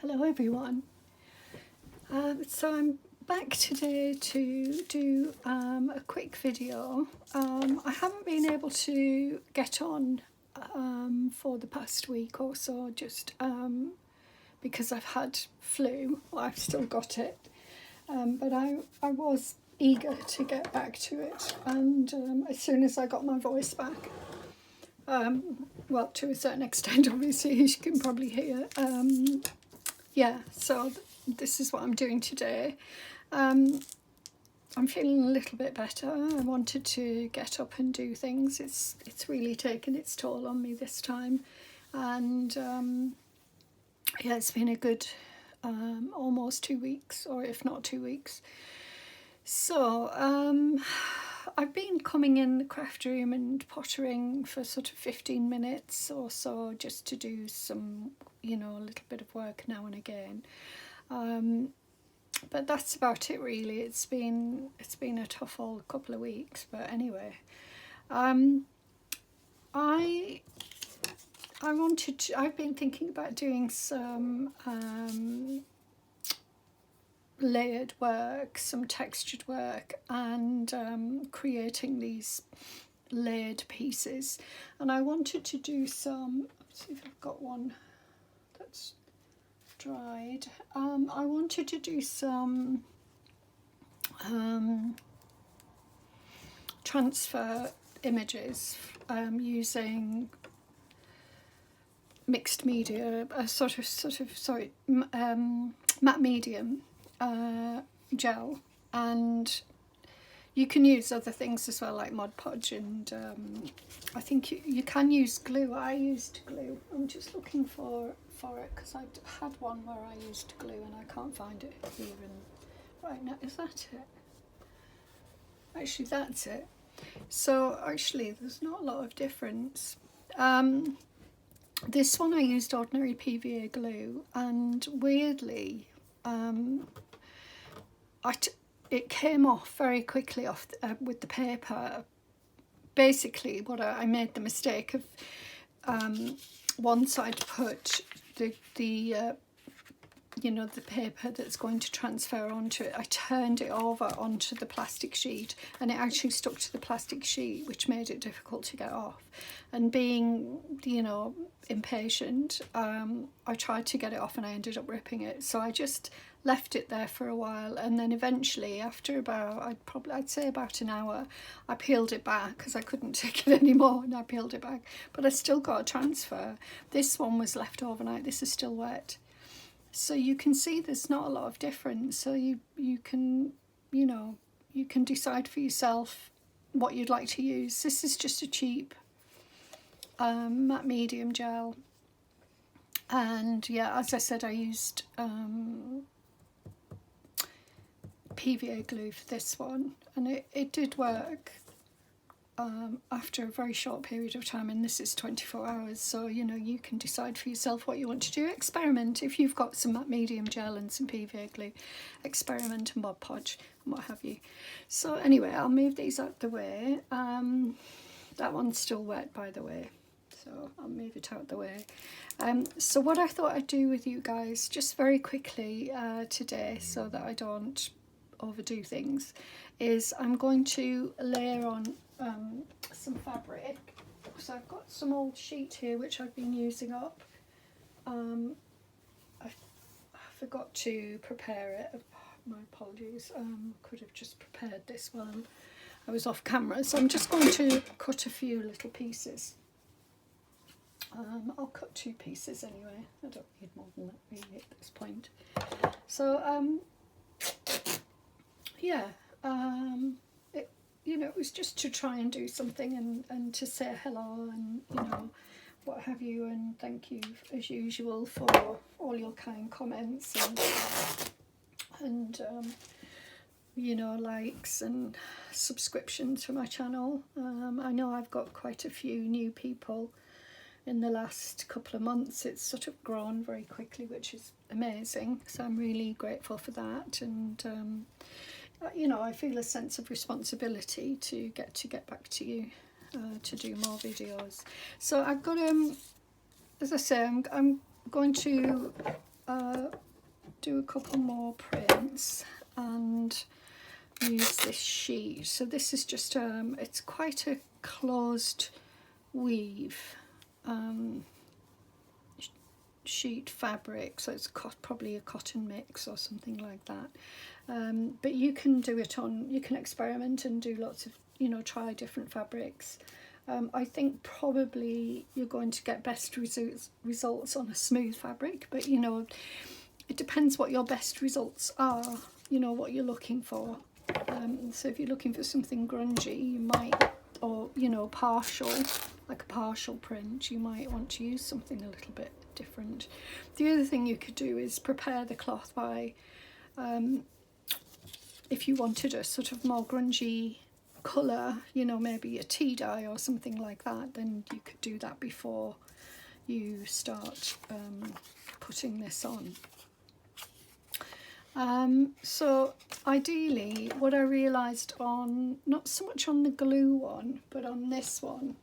Hello everyone. So I'm back today to do a quick video. I haven't been able to get on for the past week or so, just because I've had flu. Well, I've still got it, but I was eager to get back to it, and as soon as I got my voice back, well, to a certain extent, obviously, as you can probably hear, yeah, so this is what I'm doing today. I'm feeling a little bit better. I wanted to get up and do things. It's really taken its toll on me this time, and yeah, it's been a good almost 2 weeks, or if not 2 weeks. So I've been coming in the craft room and pottering for sort of 15 minutes or so, just to do some, a little bit of work now and again. But that's about it really. It's been a tough old couple of weeks, but anyway, I've been thinking about doing some layered work, some textured work, and creating these layered pieces. And I wanted to do some, let's see if I've got one that's dried. I wanted to do some transfer images using mixed media, matte medium gel, and you can use other things as well, like Mod Podge, and I think you can use glue. I used glue. I'm just looking for it because I had one where I used glue and I can't find it here. And right now, is that it? Actually, that's it. So actually, there's not a lot of difference. This one I used ordinary PVA glue, and weirdly, it came off very quickly off with the paper. Basically, what I made the mistake of, once I'd put the paper that's going to transfer onto it, I turned it over onto the plastic sheet, and it actually stuck to the plastic sheet, which made it difficult to get off. And being, impatient, I tried to get it off and I ended up ripping it. So I just left it there for a while, and then eventually, after about, I'd say about an hour, I peeled it back because I couldn't take it anymore, and I peeled it back. But I still got a transfer. This one was left overnight. This is still wet. So you can see there's not a lot of difference. So you can, you can decide for yourself what you'd like to use. This is just a cheap matte medium gel. And yeah, as I said, I used PVA glue for this one, and it did work after a very short period of time, and this is 24 hours, so you can decide for yourself what you want to do. Experiment. If you've got some matte medium gel and some PVA glue, experiment and Mod Podge and what have you. So anyway, I'll move these out the way. That one's still wet, by the way, so I'll move it out the way. So what I thought I'd do with you guys just very quickly today, so that I don't overdo things, is I'm going to layer on some fabric. So I've got some old sheet here which I've been using up. I forgot to prepare it. My apologies. Could have just prepared this while I was off camera. So I'm just going to cut a few little pieces. I'll cut 2 pieces anyway. I don't need more than that really at this point. So yeah, it was just to try and do something and to say hello and what have you, and thank you as usual for all your kind comments and likes and subscriptions for my channel. I know I've got quite a few new people in the last couple of months. It's sort of grown very quickly, which is amazing, so I'm really grateful for that. And I feel a sense of responsibility to get back to you, to do more videos. So I've got as I say, I'm going to do a couple more prints and use this sheet. So this is just it's quite a closed weave sheet fabric, so it's probably a cotton mix or something like that, but you can do it on, you can experiment and do lots of, you know, try different fabrics. I think probably you're going to get best results on a smooth fabric, but you know, it depends what your best results are, you know, what you're looking for. So if you're looking for something grungy, you might, or you know, partial, like a partial print, you might want to use something a little bit different. The other thing you could do is prepare the cloth by, if you wanted a sort of more grungy colour, you know, maybe a tea dye or something like that, then you could do that before you start putting this on. So ideally, what I realised on, not so much on the glue one, but on this one,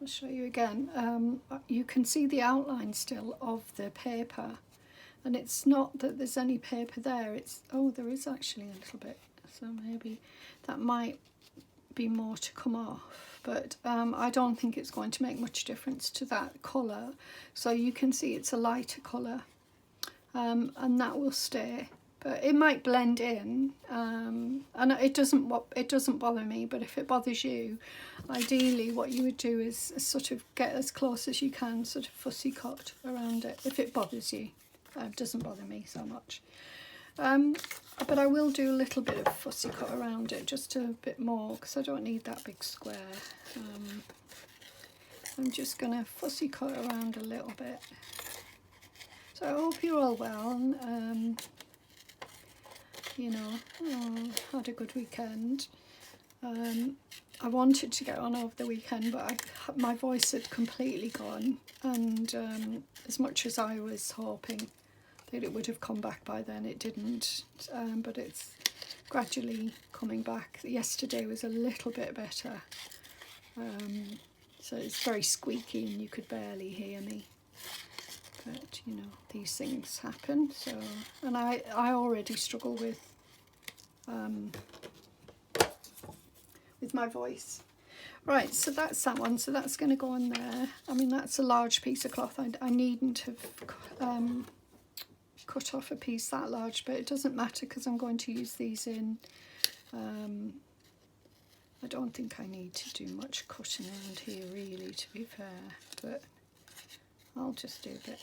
I'll show you again, you can see the outline still of the paper, and it's not that there's any paper there, it's, oh, there is actually a little bit, so maybe that might be more to come off, but I don't think it's going to make much difference to that colour. So you can see it's a lighter colour, and that will stay, but it might blend in, and it doesn't bother me. But if it bothers you, ideally what you would do is sort of get as close as you can, sort of fussy cut around it. If it bothers you, it doesn't bother me so much. But I will do a little bit of fussy cut around it, just a bit more, because I don't need that big square. I'm just going to fussy cut around a little bit. So I hope you're all well, and you know, had a good weekend. I wanted to get on over the weekend, but my voice had completely gone, and as much as I was hoping that it would have come back by then, it didn't, but it's gradually coming back. Yesterday was a little bit better, so it's very squeaky and you could barely hear me, but you know, these things happen. So, and I already struggle with my voice. Right, so that's that one, so that's going to go in there. I mean, that's a large piece of cloth. I needn't have cut off a piece that large, but it doesn't matter because I'm going to use these in. I don't think I need to do much cutting around here really, to be fair, but I'll just do a bit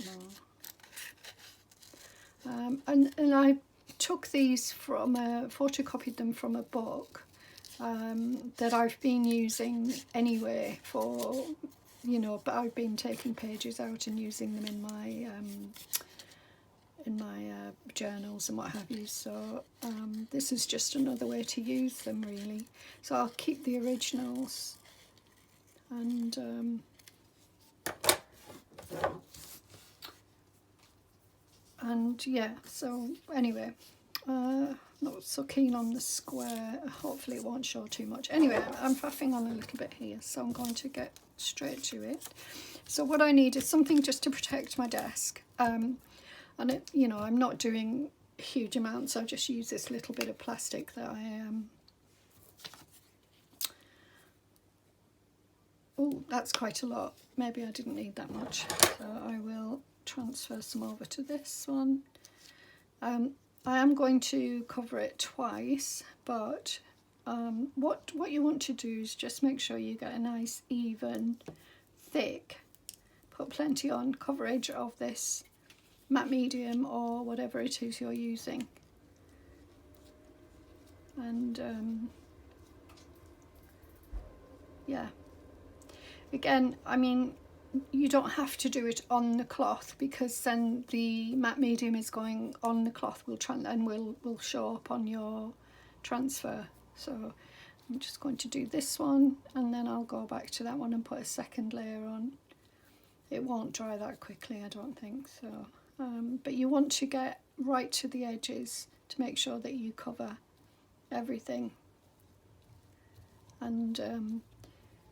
more. And I took these from photocopied them from a book that I've been using anyway for, you know, but I've been taking pages out and using them in my journals and what have you, so this is just another way to use them really. So I'll keep the originals, and yeah, so anyway, not so keen on the square. Hopefully it won't show too much. Anyway, I'm faffing on a little bit here, so I'm going to get straight to it. So what I need is something just to protect my desk, and it, you know, I'm not doing huge amounts. I've just used this little bit of plastic that I oh, that's quite a lot. Maybe I didn't need that much, so I will transfer some over to this one. I am going to cover it twice, but what you want to do is just make sure you get a nice even thick, put plenty on coverage of this matte medium or whatever it is you're using, and yeah, again, I mean, you don't have to do it on the cloth, because then the matte medium is going on the cloth, will show up on your transfer. So I'm just going to do this one, and then I'll go back to that one and put a second layer on. It won't dry that quickly, I don't think so. But you want to get right to the edges to make sure that you cover everything. And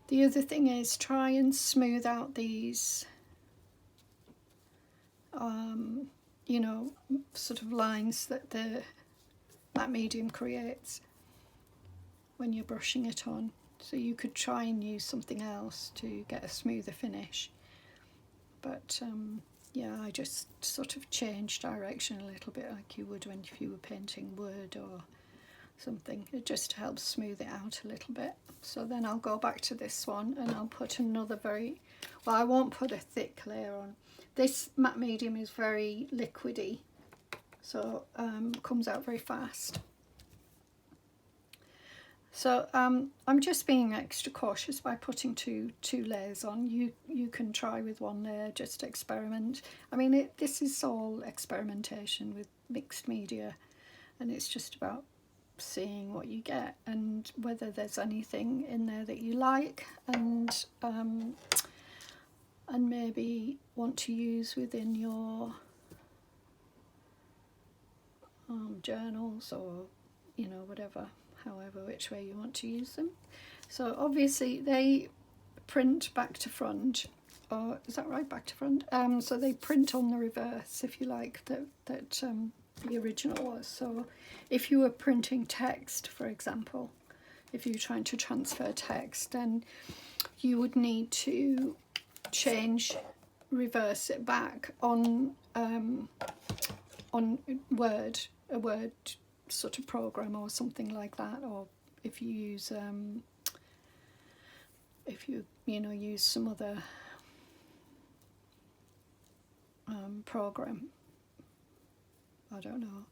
the other thing is, try and smooth out these, you know, sort of lines that the matte medium creates when you're brushing it on. So you could try and use something else to get a smoother finish. But yeah, I just sort of changed direction a little bit, like you would when if you were painting wood or something. It just helps smooth it out a little bit. So then I'll go back to this one and I'll put another well, I won't put a thick layer on. This matte medium is very liquidy, so comes out very fast. So I'm just being extra cautious by putting two layers on. You can try with one layer, just experiment. I mean, this is all experimentation with mixed media, and it's just about seeing what you get and whether there's anything in there that you like and maybe want to use within your journals, or you know, whatever, however which way you want to use them. So obviously they print back to front, or is that right, back to front? So they print on the reverse, if you like, that the original was. So if you were printing text, for example, if you're trying to transfer text, then you would need to reverse it back on Word, a Word sort of program or something like that, or if you use use some other program. I don't know.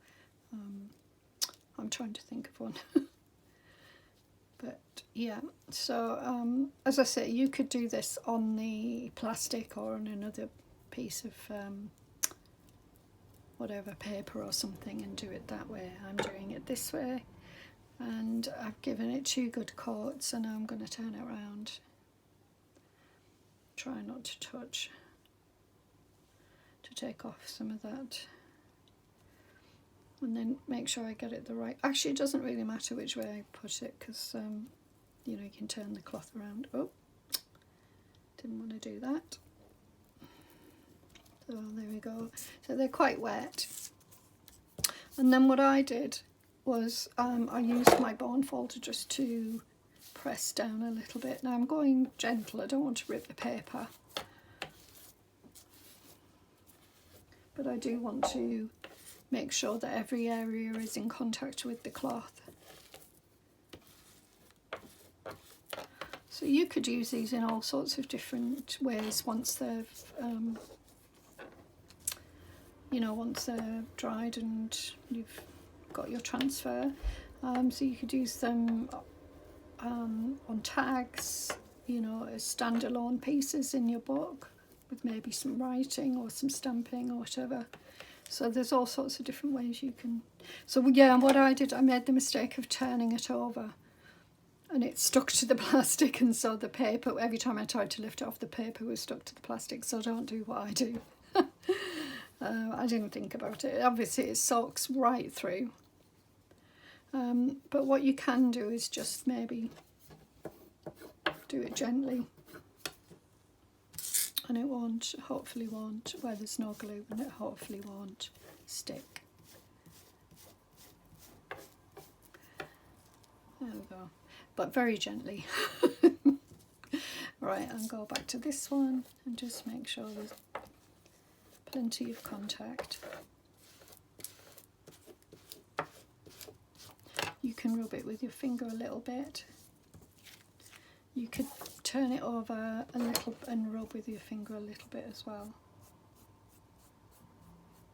I'm trying to think of one. But yeah, so as I say, you could do this on the plastic or on another piece of whatever, paper or something, and do it that way. I'm doing it this way, and I've given it 2 good coats, and now I'm going to turn it around. Try not to touch, to take off some of that. And then make sure I get it the right. Actually, it doesn't really matter which way I put it, because you know, you can turn the cloth around. Oh, didn't want to do that. So there we go. So they're quite wet. And then what I did was I used my bone folder just to press down a little bit. Now I'm going gentle. I don't want to rip the paper, but I do want to make sure that every area is in contact with the cloth. So you could use these in all sorts of different ways once they've, you know, once they're dried and you've got your transfer. So you could use them on tags, you know, as standalone pieces in your book with maybe some writing or some stamping or whatever. So there's all sorts of different ways you can. So yeah, what I did, I made the mistake of turning it over, and it stuck to the plastic, and so the paper, every time I tried to lift it off, the paper was stuck to the plastic. So don't do what I do. I didn't think about it. Obviously it soaks right through. But what you can do is just maybe do it gently, and it won't, hopefully won't, where there's no glue, and it hopefully won't stick. There we go, but very gently. Right, I'll go back to this one and just make sure there's plenty of contact. You can rub it with your finger a little bit. You could turn it over a little and rub with your finger a little bit as well,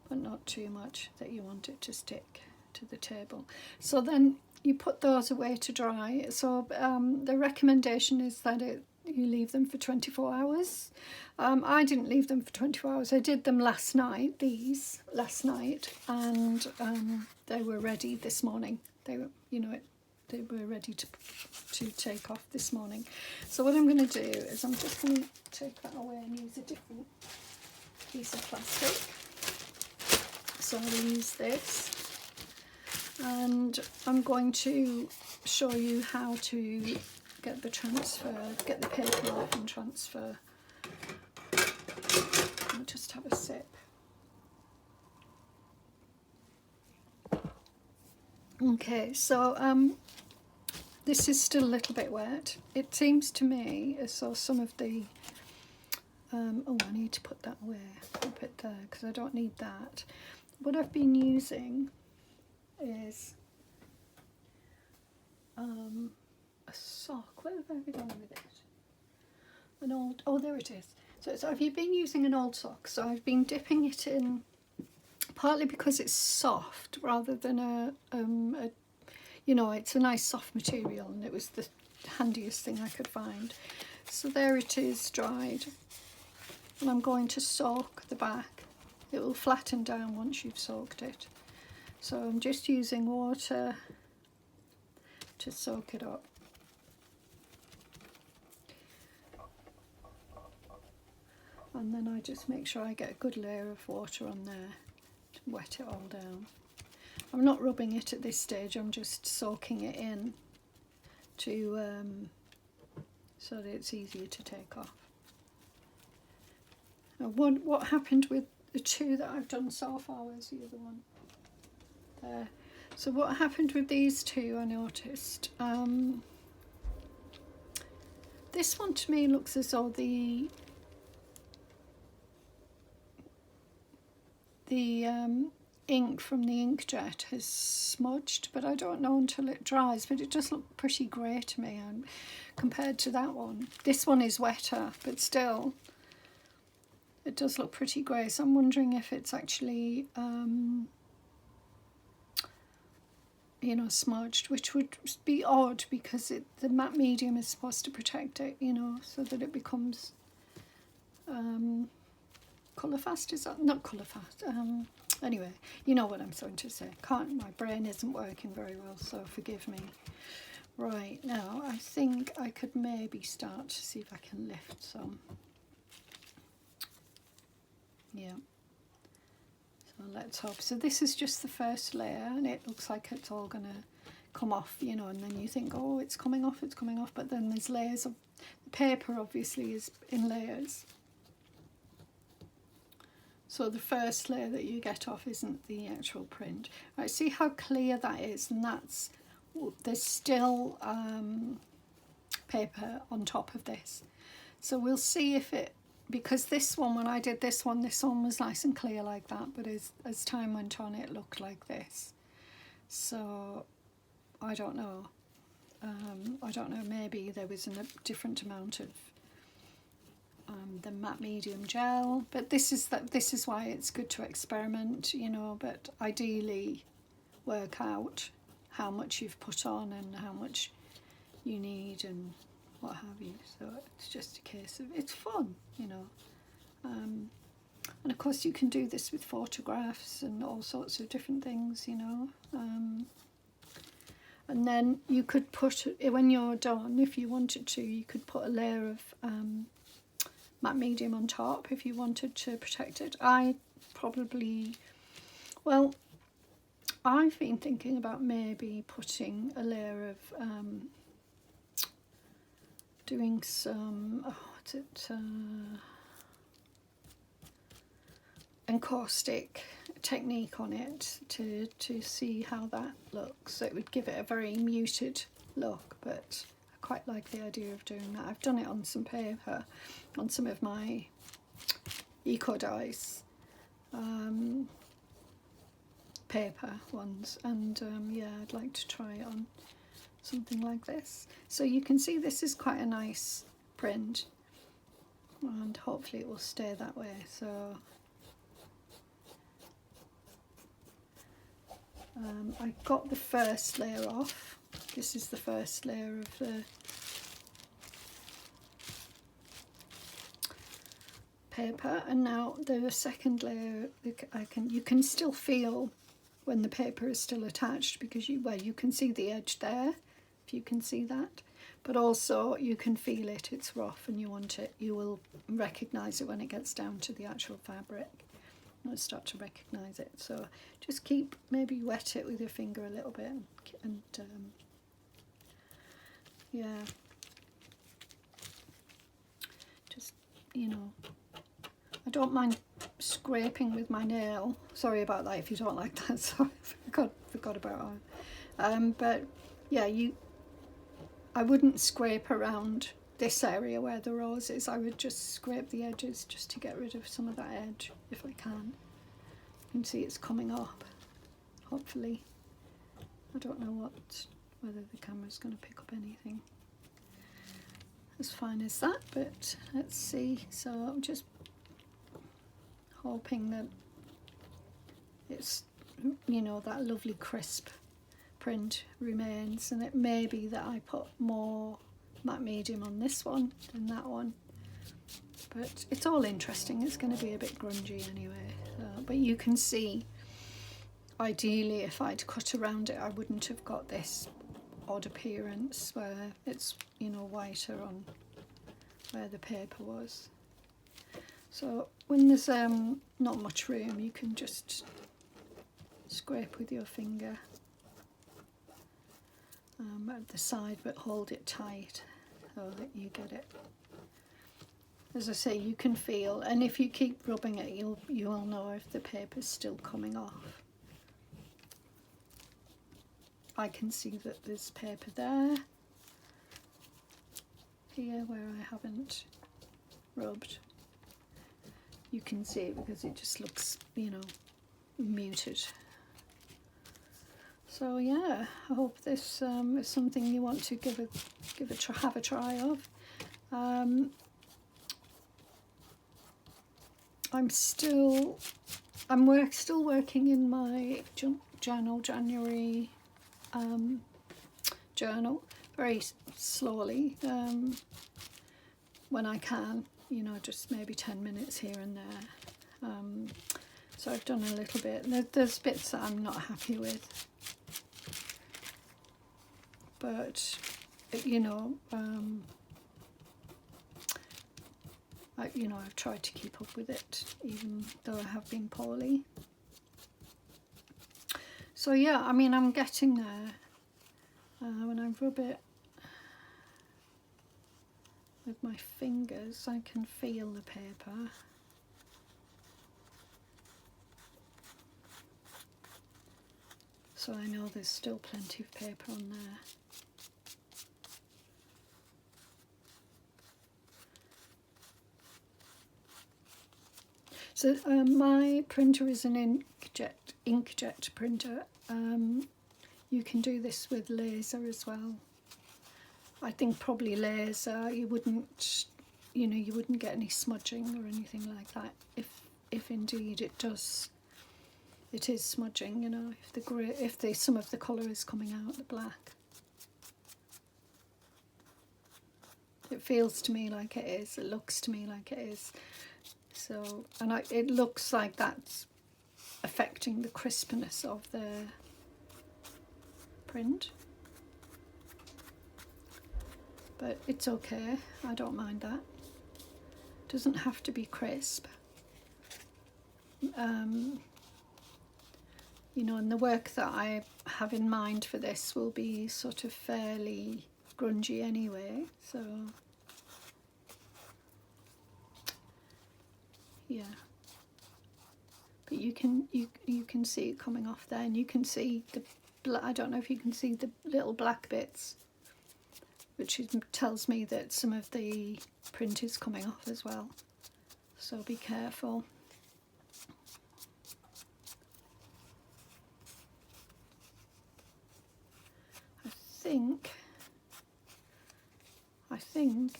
but not too much that you want it to stick to the table. So then you put those away to dry. So the recommendation is that you leave them for 24 hours. I didn't leave them for 24 hours. I did them last night, and they were ready this morning. They were, you know, they were ready to take off this morning. So what I'm going to do is I'm just going to take that away and use a different piece of plastic. So I'll use this, and I'm going to show you how to get the paper off and transfer. I'll just have a sip. Okay, so this is still a little bit wet. It seems to me as though some of the oh, I need to put that away, keep it there because I don't need that. What I've been using is a sock. Where have I gone with it? An old, oh, there it is. So I've been using an old sock, so I've been dipping it in, partly because it's soft rather than a you know, it's a nice soft material, and it was the handiest thing I could find. So there it is, dried, and I'm going to soak the back. It will flatten down once you've soaked it. So I'm just using water to soak it up. And then I just make sure I get a good layer of water on there to wet it all down. I'm not rubbing it at this stage, I'm just soaking it in to so that it's easier to take off. Now what happened with the two that I've done so far? Where's the other one? There. So what happened with these two, I noticed. This one to me looks as though the ink from the inkjet has smudged, but I don't know until it dries, but it does look pretty grey to me compared to that one. This one is wetter, but still it does look pretty grey, so I'm wondering if it's actually you know, smudged, which would be odd because the matte medium is supposed to protect it, you know, so that it becomes colour fast. Is that not colour fast? Anyway, you know what I'm trying to say. My brain isn't working very well, so forgive me. Right, now I think I could maybe start to see if I can lift some. Yeah. So let's hope. So this is just the first layer, and it looks like it's all gonna come off, you know, and then you think, oh, it's coming off, but then there's layers of the paper. Obviously is in layers. So the first layer that you get off isn't the actual print. Right, see how clear that is, and there's still paper on top of this. So we'll see if it, because this one, when I did this one was nice and clear like that, but as time went on it looked like this. So I don't know. Maybe there was a different amount of the matte medium gel, but this is why it's good to experiment, you know, but ideally work out how much you've put on and how much you need and what have you. So it's just a case of, it's fun, you know, and of course you can do this with photographs and all sorts of different things, you know, and then you could put, when you're done, if you wanted to, you could put a layer of matte medium on top if you wanted to protect it. I've been thinking about maybe putting a layer of doing some encaustic technique on it to see how that looks. So it would give it a very muted look, but I quite like the idea of doing that. I've done it on some paper, on some of my eco dies paper ones, and yeah, I'd like to try it on something like this. So you can see this is quite a nice print, and hopefully it will stay that way. So I got the first layer off. This is the first layer of the paper, and now the second layer, you can still feel when the paper is still attached, because you can see the edge there, if you can see that, but also you can feel it's rough, and you will recognize it when it gets down to the actual fabric. You'll start to recognize it. So just maybe wet it with your finger a little bit, and yeah, just, you know, I don't mind scraping with my nail. Sorry about that if you don't like that. Sorry, I forgot about But yeah, I wouldn't scrape around this area where the rose is. I would just scrape the edges just to get rid of some of that edge if I can. You can see it's coming up, hopefully. I don't know whether the camera's going to pick up anything as fine as that, but let's see. So I'm just hoping that it's, you know, that lovely crisp print remains, and it may be that I put more matte medium on this one than that one, but it's all interesting. It's going to be a bit grungy anyway, but you can see ideally if I'd cut around it I wouldn't have got this odd appearance where it's, you know, whiter on where the paper was. So when there's not much room, you can just scrape with your finger at the side, but hold it tight so that you get it. As I say, you can feel, and if you keep rubbing it, you'll know if the paper's still coming off. I can see that there's paper there, here where I haven't rubbed. You can see it because it just looks, you know, muted. So yeah, I hope this is something you want to have a try of. I'm still working in my January journal very slowly, when I can, you know, just maybe 10 minutes here and there. So I've done a little bit. There's bits that I'm not happy with, but you know, I've tried to keep up with it even though I have been poorly. So yeah, I mean, I'm getting there. When I rub it with my fingers, I can feel the paper. So I know there's still plenty of paper on there. So my printer is an inkjet printer. You can do this with laser as well. I think probably laser, you wouldn't get any smudging or anything like that. If indeed it is smudging, you know, if some of the colour is coming out, the black. It feels to me like it is. It looks to me like it is. So, and it looks like that's affecting the crispness of the print, but it's okay. I don't mind that. It doesn't have to be crisp. You know, and the work that I have in mind for this will be sort of fairly grungy anyway, so yeah. But you can see it coming off there, and you can see I don't know if you can see the little black bits, which tells me that some of the print is coming off as well, so be careful. I think,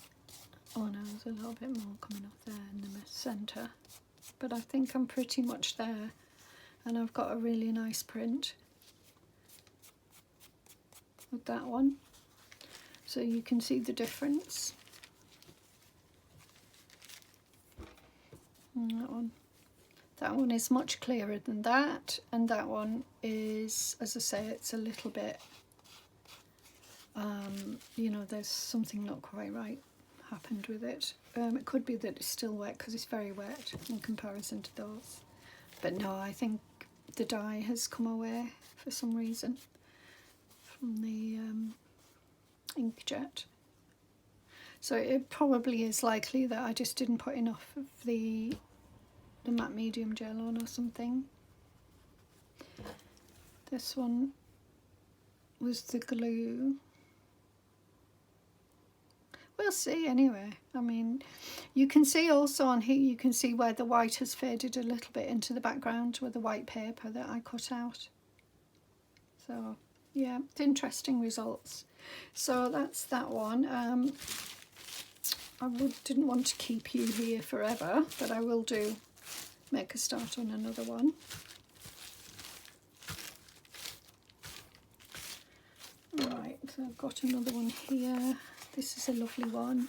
oh no, there's a little bit more coming off there in the centre, but I think I'm pretty much there, and I've got a really nice print with that one, so you can see the difference. And that one is much clearer than that, and that one is, as I say, it's a little bit, you know, there's something not quite right happened with it. It could be that it's still wet because it's very wet in comparison to those, but no, I think the dye has come away for some reason from the inkjet. So it probably is likely that I just didn't put enough of the matte medium gel on or something. This one was the glue. We'll see anyway. I mean, you can see also on here, you can see where the white has faded a little bit into the background with the white paper that I cut out. So yeah, it's interesting results. So that's that one. I didn't want to keep you here forever, but I will make a start on another one. Right, so I've got another one here. This is a lovely one.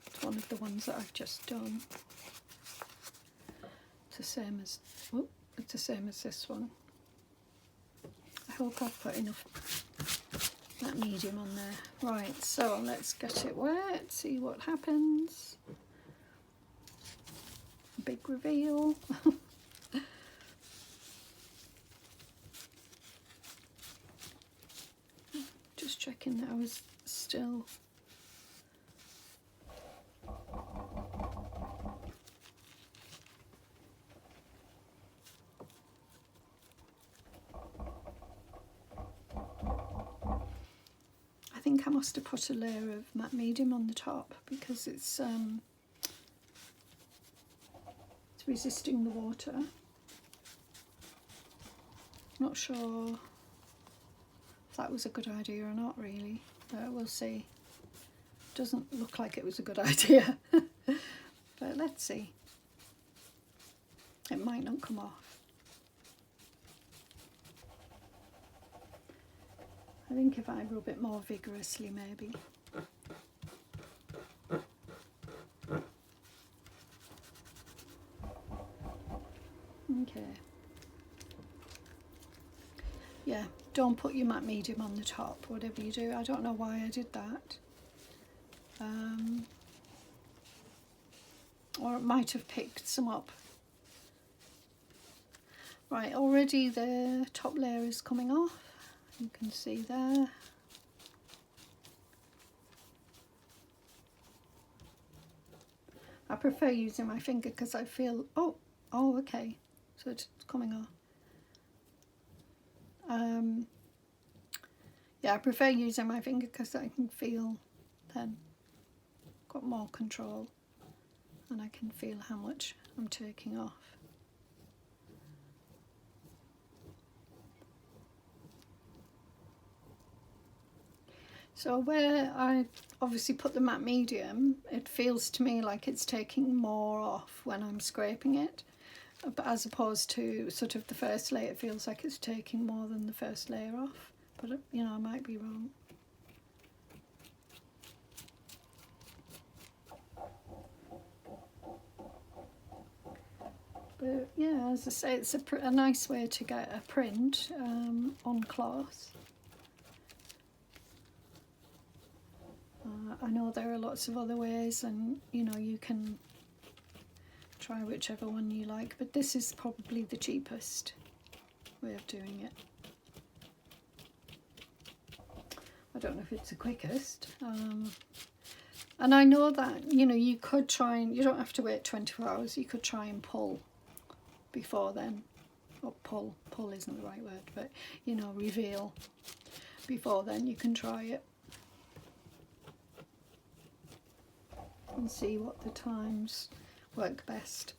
It's one of the ones that I've just done. It's the same as, oh, it's the same as this one. I hope I've put enough that medium on there. Right, so let's get it wet, see what happens. Big reveal. Just checking that I was still. I think I must have put a layer of matte medium on the top because it's resisting the water. Not sure if that was a good idea or not really, but we'll see. Doesn't look like it was a good idea, but let's see. It might not come off. I think if I rub it more vigorously maybe. Okay. Yeah, don't put your matte medium on the top, whatever you do. I don't know why I did that. Or it might have picked some up. Right, already the top layer is coming off. You can see there. I prefer using my finger because I feel, oh, okay, so it's coming off. Yeah, I prefer using my finger because I can feel then, got more control and I can feel how much I'm taking off. So where I obviously put the matte medium, it feels to me like it's taking more off when I'm scraping it, but as opposed to sort of the first layer, it feels like it's taking more than the first layer off, but you know, I might be wrong. But yeah, as I say, it's a nice way to get a print on cloth. I know there are lots of other ways, and you know, you can try whichever one you like, but this is probably the cheapest way of doing it. I don't know if it's the quickest. And I know that, you know, you could try and, you don't have to wait 24 hours, you could try and pull before then. Or pull isn't the right word, but you know, reveal before then, you can try it. And see what the times work best.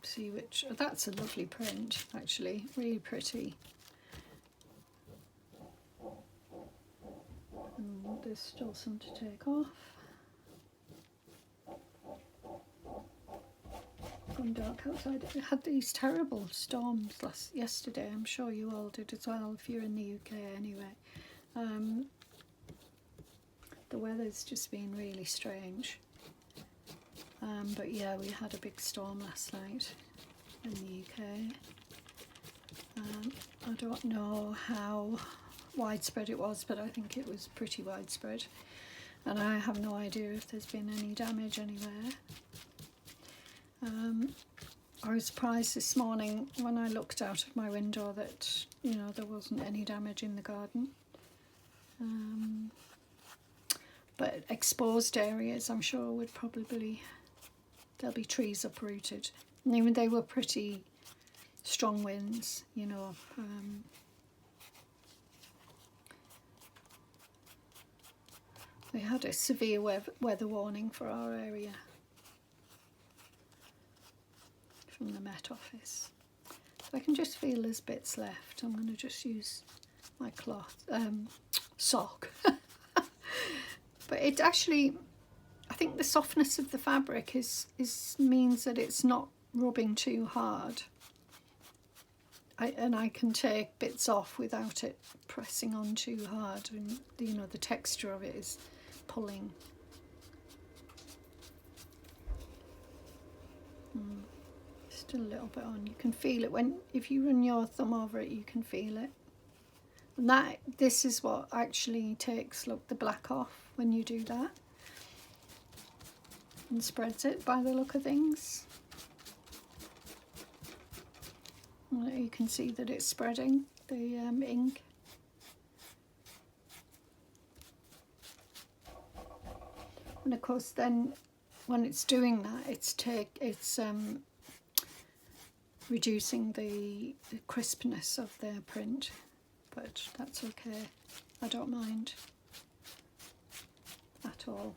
See which, oh, that's a lovely print actually, really pretty. And there's still some to take off. Gone dark outside. It had these terrible storms yesterday. I'm sure you all did as well if you're in the UK anyway. The weather's just been really strange, but yeah, we had a big storm last night in the UK. I don't know how widespread it was, but I think it was pretty widespread, and I have no idea if there's been any damage anywhere. I was surprised this morning when I looked out of my window that, you know, there wasn't any damage in the garden. But exposed areas, I'm sure, would probably, there'll be trees uprooted. And even they were pretty strong winds, you know. They had a severe weather warning for our area from the Met Office. So I can just feel there's bits left. I'm going to just use my cloth, sock. But it actually, I think the softness of the fabric means that it's not rubbing too hard. And I can take bits off without it pressing on too hard, and you know, the texture of it is pulling. Still a little bit on. You can feel it if you run your thumb over it, you can feel it. And this is what actually takes, look, the black off when you do that, and spreads it by the look of things. Well, you can see that it's spreading the ink. And of course, then when it's doing that, it's reducing the crispness of their print, but that's okay. I don't mind at all.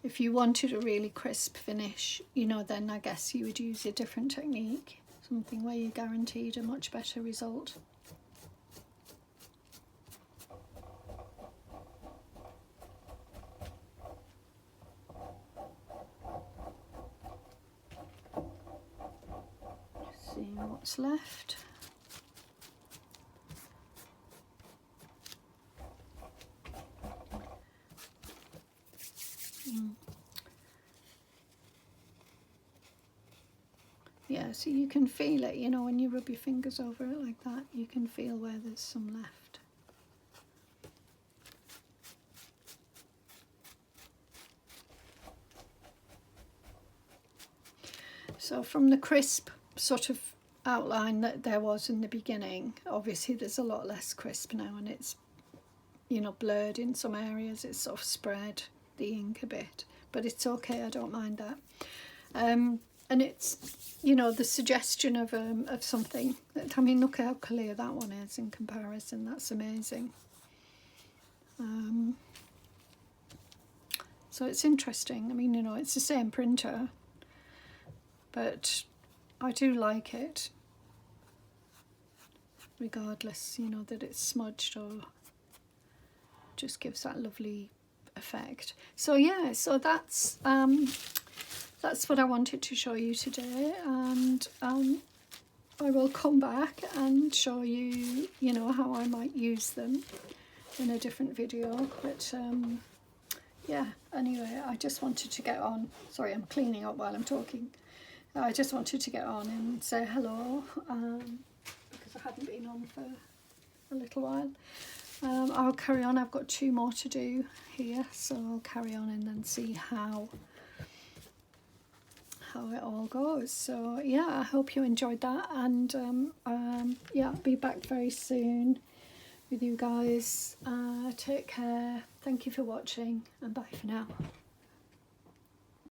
If you wanted a really crisp finish, you know, then I guess you would use a different technique, something where you guaranteed a much better result. Just seeing what's left. Yeah, so you can feel it, you know, when you rub your fingers over it like that, you can feel where there's some left. So from the crisp sort of outline that there was in the beginning, obviously there's a lot less crisp now, and it's, you know, blurred in some areas. It's sort of spread the ink a bit, but it's okay, I don't mind that. And it's, you know, the suggestion of something that, I mean, look at how clear that one is in comparison. That's amazing. So it's interesting. I mean, you know, it's the same printer, but I do like it, regardless, you know, that it's smudged, or just gives that lovely effect. So yeah, so that's what I wanted to show you today, and I will come back and show you, you know, how I might use them in a different video. But yeah, anyway, I just wanted to get on. Sorry, I'm cleaning up while I'm talking. I just wanted to get on and say hello, because I hadn't been on for a little while. I'll carry on. I've got 2 more to do here, so I'll carry on and then see how it all goes. So yeah, I hope you enjoyed that, and yeah, I'll be back very soon with you guys. Take care. Thank you for watching, and bye for now.